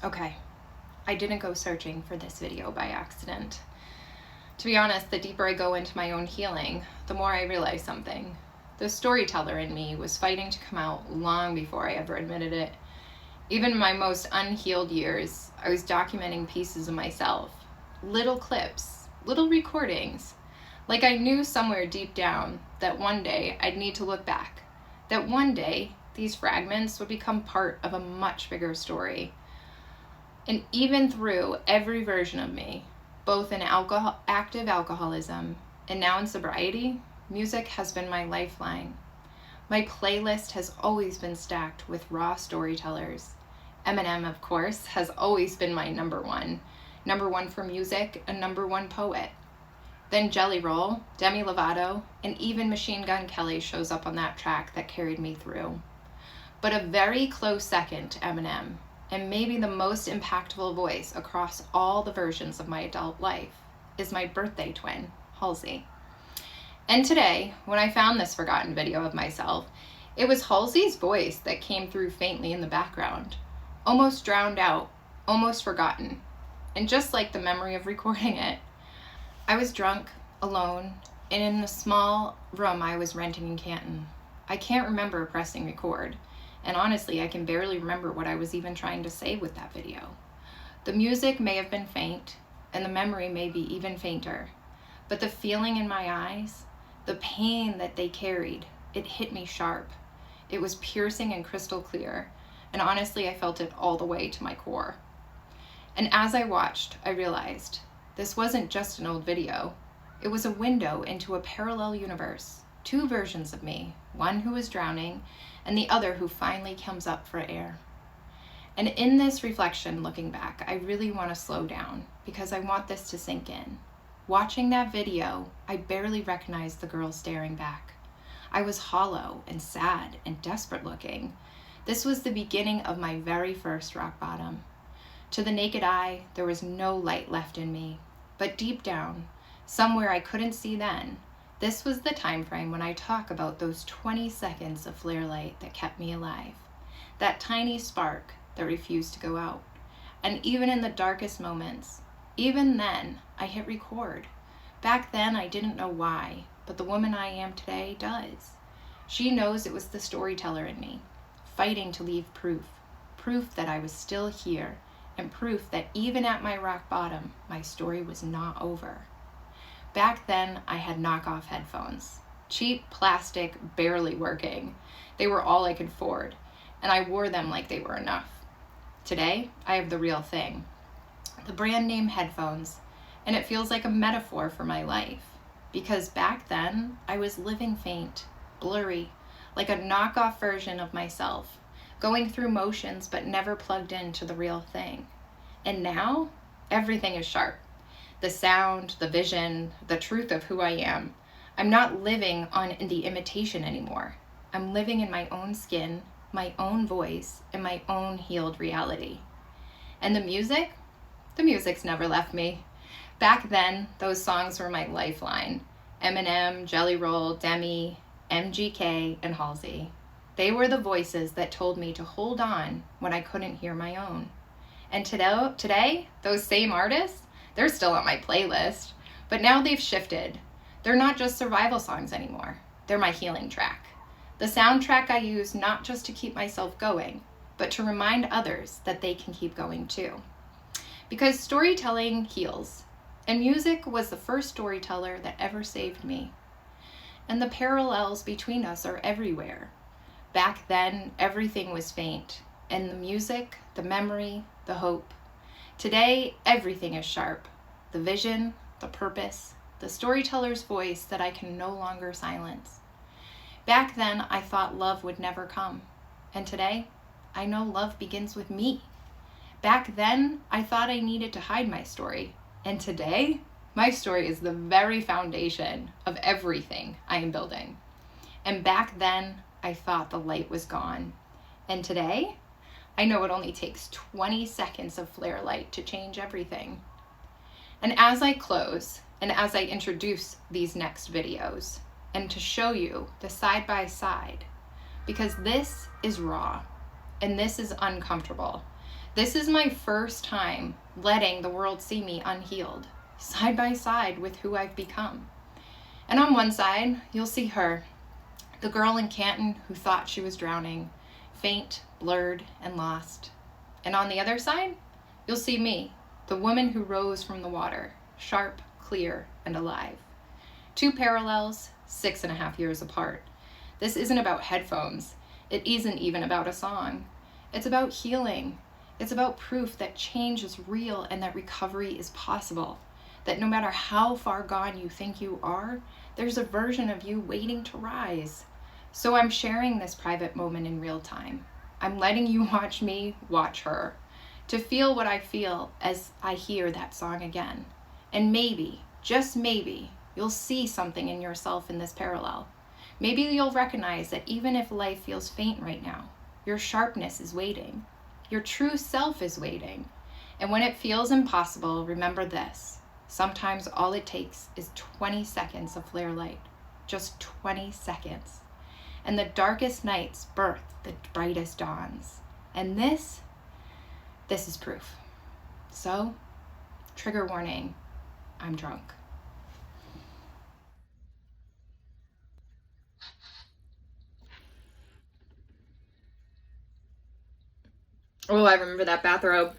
Okay, I didn't go searching for this video by accident. To be honest, the deeper I go into my own healing, the more I realize something. The storyteller in me was fighting to come out long before I ever admitted it. Even in my most unhealed years, I was documenting pieces of myself, little clips, little recordings. Like I knew somewhere deep down that one day I'd need to look back, that one day these fragments would become part of a much bigger story. And even through every version of me, both in active alcoholism and now in sobriety, music has been my lifeline. My playlist has always been stacked with raw storytellers. Eminem, of course, has always been my number one for music and number one poet. Then Jelly Roll, Demi Lovato, and even Machine Gun Kelly shows up on that track that carried me through. But a very close second to Eminem, and maybe the most impactful voice across all the versions of my adult life, is my birthday twin, Halsey. And today, when I found this forgotten video of myself, it was Halsey's voice that came through faintly in the background, almost drowned out, almost forgotten. And just like the memory of recording it, I was drunk, alone, and in the small room I was renting in Canton. I can't remember pressing record, and honestly, I can barely remember what I was even trying to say with that video. The music may have been faint, and the memory may be even fainter, but the feeling in my eyes, the pain that they carried, it hit me sharp. It was piercing and crystal clear, and honestly, I felt it all the way to my core. And as I watched, I realized this wasn't just an old video. It was a window into a parallel universe, two versions of me, one who was drowning and the other who finally comes up for air. And in this reflection, looking back, I really want to slow down because I want this to sink in. Watching that video, I barely recognized the girl staring back. I was hollow and sad and desperate looking. This was the beginning of my very first rock bottom. To the naked eye, there was no light left in me, but deep down, somewhere I couldn't see then, this was the time frame when I talk about those 20 seconds of flare light that kept me alive. That tiny spark that refused to go out. And even in the darkest moments, even then, I hit record. Back then, I didn't know why, but the woman I am today does. She knows it was the storyteller in me, fighting to leave proof that I was still here, and proof that even at my rock bottom, my story was not over. Back then, I had knockoff headphones, cheap plastic, barely working. They were all I could afford, and I wore them like they were enough. Today, I have the real thing, the brand name headphones, and it feels like a metaphor for my life, because back then, I was living faint, blurry, like a knockoff version of myself, going through motions but never plugged into the real thing. And now, everything is sharp. The sound, the vision, the truth of who I am. I'm not living on the imitation anymore. I'm living in my own skin, my own voice, and my own healed reality. And the music's never left me. Back then, those songs were my lifeline. Eminem, Jelly Roll, Demi, MGK, and Halsey. They were the voices that told me to hold on when I couldn't hear my own. And today, those same artists, they're still on my playlist, but now they've shifted. They're not just survival songs anymore. They're my healing track. The soundtrack I use not just to keep myself going, but to remind others that they can keep going too. Because storytelling heals, and music was the first storyteller that ever saved me. And the parallels between us are everywhere. Back then, everything was faint, and the music, the memory, the hope. Today, everything is sharp. The vision, the purpose, the storyteller's voice that I can no longer silence. Back then, I thought love would never come. And today, I know love begins with me. Back then, I thought I needed to hide my story. And today, my story is the very foundation of everything I am building. And back then, I thought the light was gone. And today, I know it only takes 20 seconds of flare light to change everything. And as I close, and as I introduce these next videos, and to show you the side by side, because this is raw, and this is uncomfortable. This is my first time letting the world see me unhealed, side by side with who I've become. And on one side, you'll see her, the girl in Canton who thought she was drowning, faint, blurred, and lost. And on the other side, you'll see me, the woman who rose from the water, sharp, clear, and alive. Two parallels, 6.5 years apart. This isn't about headphones. It isn't even about a song. It's about healing. It's about proof that change is real and that recovery is possible. That no matter how far gone you think you are, there's a version of you waiting to rise. So I'm sharing this private moment in real time. I'm letting you watch me watch her, to feel what I feel as I hear that song again. And maybe, just maybe, you'll see something in yourself in this parallel. Maybe you'll recognize that even if life feels faint right now, your sharpness is waiting. Your true self is waiting. And when it feels impossible, remember this. Sometimes all it takes is 20 seconds of flare light. Just 20 seconds. And the darkest nights birth the brightest dawns. And this is proof. So, trigger warning, I'm drunk. Oh, I remember that bathrobe.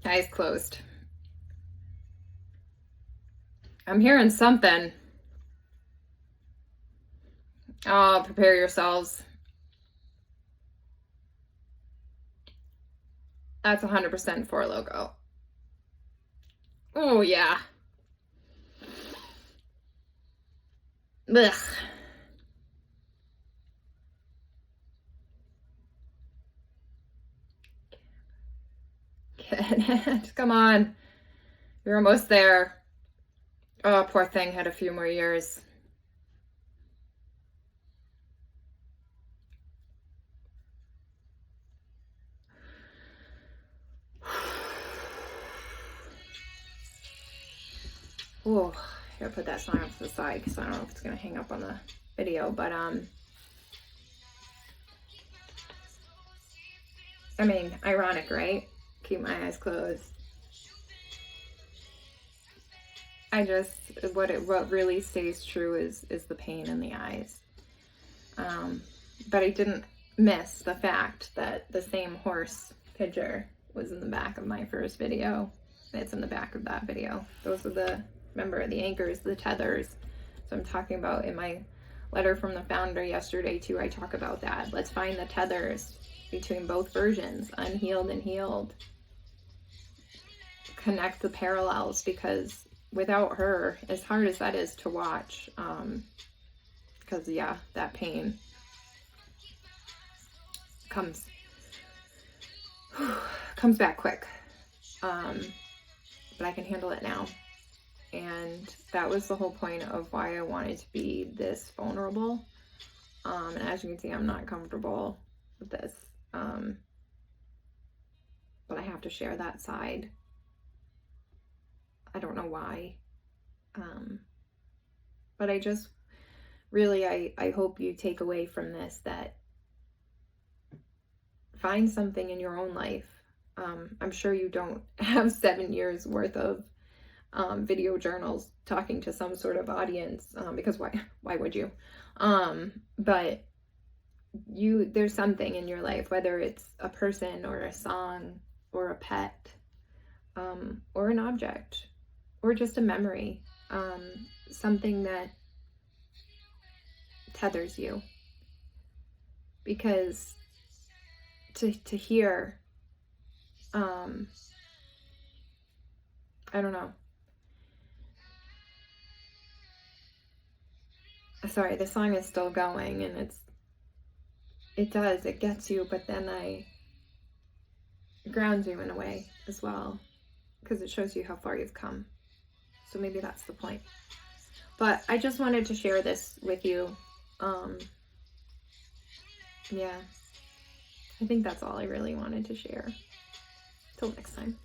Eyes closed. I'm hearing something. Oh, prepare yourselves. That's 100% for logo. Oh, yeah. Ugh. Come on. You're almost there. Oh, poor thing had a few more years. Oh, I gotta put that song off to the side because I don't know if it's gonna hang up on the video, but I mean, ironic, right? Keep my eyes closed. What really stays true is the pain in the eyes. But I didn't miss the fact that the same horse picture was in the back of my first video. It's in the back of that video. Those are remember, the anchors, the tethers. So I'm talking about in my letter from the founder yesterday too, I talk about that. Let's find the tethers between both versions, unhealed and healed. Connect the parallels, because without her, as hard as that is to watch, because yeah, that pain comes back quick, but I can handle it now. And that was the whole point of why I wanted to be this vulnerable. And as you can see, I'm not comfortable with this, but I have to share that side. I don't know why, but I just really, I hope you take away from this that find something in your own life. I'm sure you don't have 7 years worth of video journals talking to some sort of audience, because why would you? But there's something in your life, whether it's a person or a song or a pet, or an object, or just a memory, something that tethers you. Because to hear, I don't know. Sorry, the song is still going, and it gets you, but then it grounds you in a way as well, because it shows you how far you've come. So maybe that's the point. But I just wanted to share this with you. Yeah, I think that's all I really wanted to share. Till next time.